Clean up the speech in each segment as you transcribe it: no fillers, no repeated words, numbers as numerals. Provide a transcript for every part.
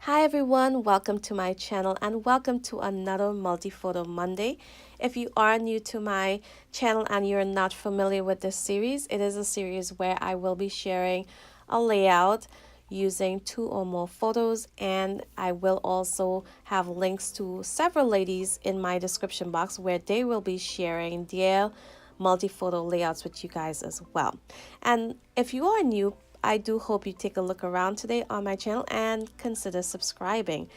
Hi everyone, welcome to my channel and welcome to another Multi-Photo Monday. If you are new to my channel and you're not familiar with this series, it is a series where I will be sharing a layout using 2 or more photos, and I will also have links to several ladies in my description box where they will be sharing their multi-photo layouts with you guys as well. And if you are new, I do hope you take a look around today on my channel and consider subscribing.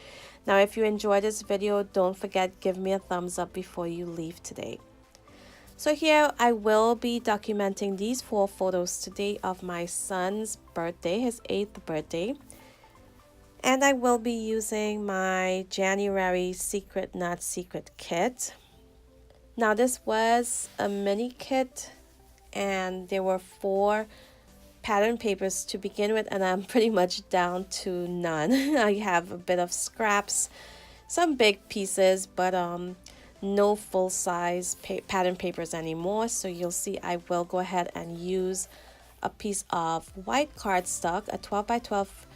Now, if you enjoyed this video, don't forget, give me a thumbs up before you leave today. So here I will be documenting these 4 photos today of my son's birthday, his 8th birthday. And I will be using my January Secret Not Secret kit. Now this was a mini kit and there were 4 pattern papers to begin with, and I'm pretty much down to none. I have a bit of scraps, some big pieces, but no full-size pattern papers anymore. So you'll see I will go ahead and use a piece of white cardstock, a 12 by 12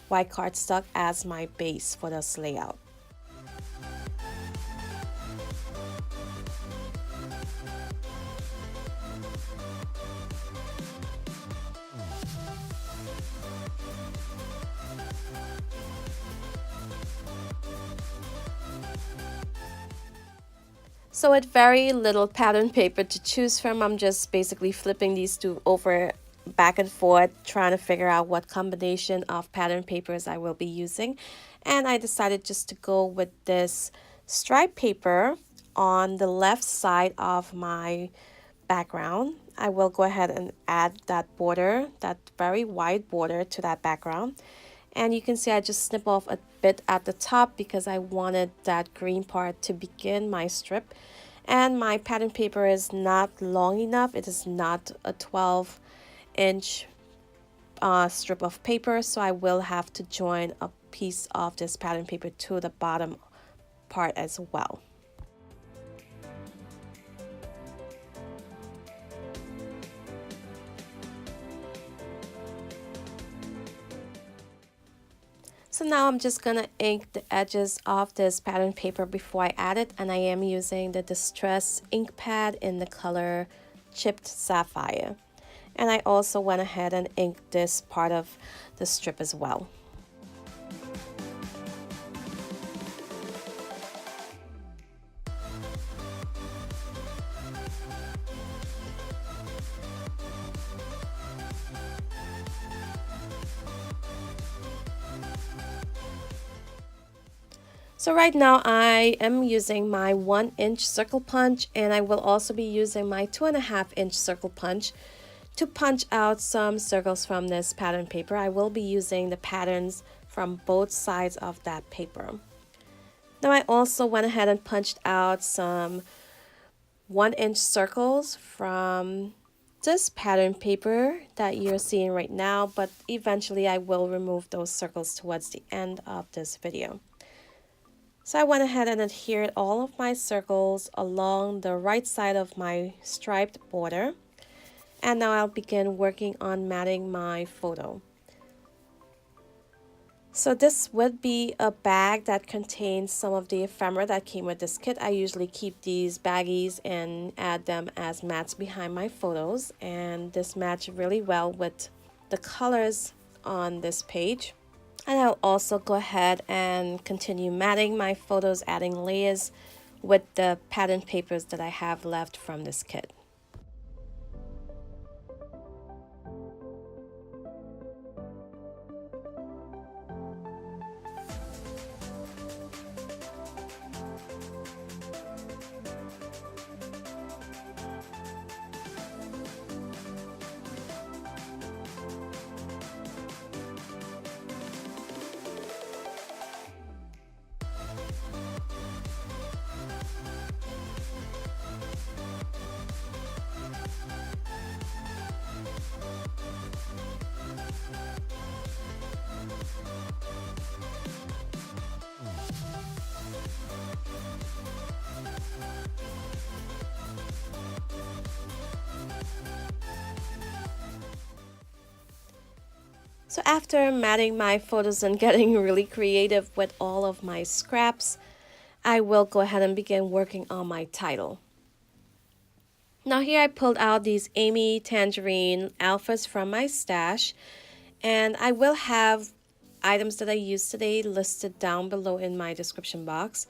white cardstock, as my base for this layout. So with very little pattern paper to choose from, I'm just basically flipping these 2 over back and forth, trying to figure out what combination of pattern papers I will be using. And I decided just to go with this stripe paper on the left side of my background. I will go ahead and add that border, that very wide border, to that background. And you can see I just snip off a bit at the top because I wanted that green part to begin my strip. And my pattern paper is not long enough. It is not a 12-inch strip of paper, so I will have to join a piece of this pattern paper to the bottom part as well. So now I'm just gonna ink the edges of this pattern paper before I add it, and I am using the Distress ink pad in the color Chipped Sapphire. And I also went ahead and inked this part of the strip as well. So right now I am using my 1-inch circle punch, and I will also be using my 2.5-inch circle punch to punch out some circles from this pattern paper. I will be using the patterns from both sides of that paper. Now I also went ahead and punched out some 1-inch circles from this pattern paper that you're seeing right now, but eventually I will remove those circles towards the end of this video. So I went ahead and adhered all of my circles along the right side of my striped border. And now I'll begin working on matting my photo. So this would be a bag that contains some of the ephemera that came with this kit. I usually keep these baggies and add them as mats behind my photos. And this matched really well with the colors on this page. And I'll also go ahead and continue matting my photos, adding layers with the pattern papers that I have left from this kit. So after matting my photos and getting really creative with all of my scraps, I will go ahead and begin working on my title. Now here I pulled out these Amy Tangerine Alphas from my stash, and I will have items that I used today listed down below in my description box.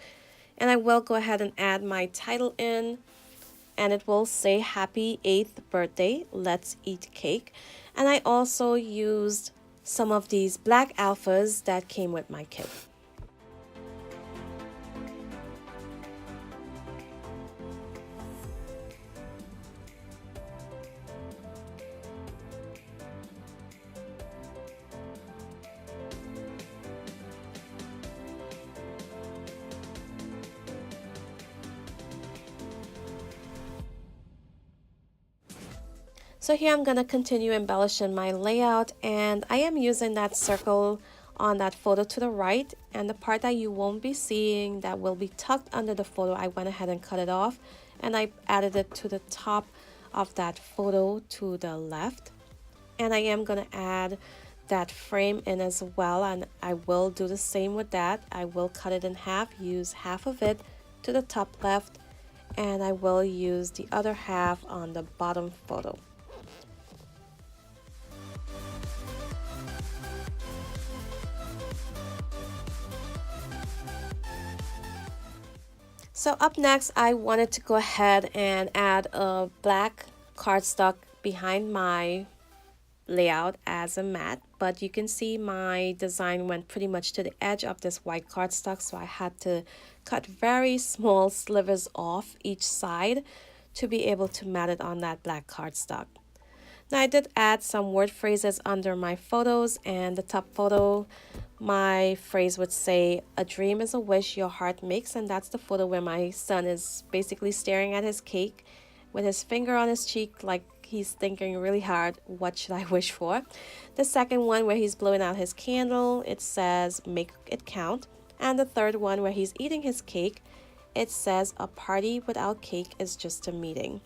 And I will go ahead and add my title in, and it will say happy 8th birthday, let's eat cake. And I also used some of these black alphas that came with my kit. So here I'm going to continue embellishing my layout, and I am using that circle on that photo to the right, and the part that you won't be seeing that will be tucked under the photo, I went ahead and cut it off, and I added it to the top of that photo to the left. And I am going to add that frame in as well, and I will do the same with that. I will cut it in half, use half of it to the top left, and I will use the other half on the bottom photo. So up next, I wanted to go ahead and add a black cardstock behind my layout as a mat, but you can see my design went pretty much to the edge of this white cardstock, so I had to cut very small slivers off each side to be able to mat it on that black cardstock. Now I did add some word phrases under my photos, and the top photo, my phrase would say, "A dream is a wish your heart makes," and that's the photo where my son is basically staring at his cake with his finger on his cheek like he's thinking really hard, what should I wish for? The second one where he's blowing out his candle, it says, "Make it count." And the third one where he's eating his cake, it says, "A party without cake is just a meeting."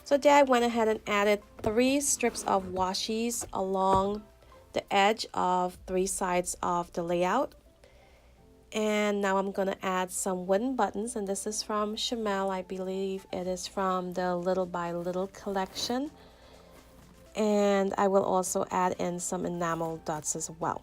So there I went ahead and added 3 strips of washies along the edge of 3 sides of the layout. And now I'm going to add some wooden buttons, and this is from Chamel. I believe it is from the Little by Little collection. And I will also add in some enamel dots as well.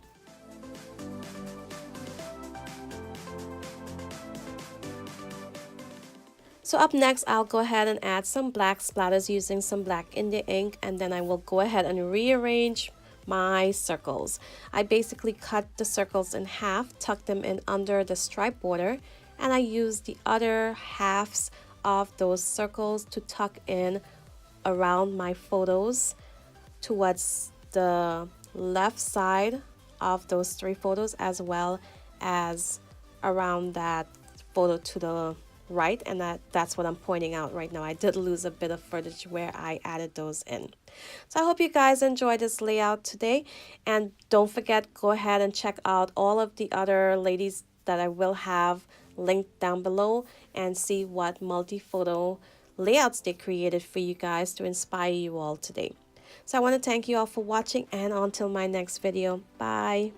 So up next, I'll go ahead and add some black splatters using some black India ink, and then I will go ahead and rearrange my circles. I basically cut the circles in half, tucked them in under the stripe border, and I used the other halves of those circles to tuck in around my photos towards the left side of those 3 photos, as well as around that photo to the right, and that's what I'm pointing out right now. I did lose a bit of footage where I added those in. So I hope you guys enjoyed this layout today, and don't forget, go ahead and check out all of the other ladies that I will have linked down below and see what multi-photo layouts they created for you guys to inspire you all today. So I want to thank you all for watching, and until my next video, bye.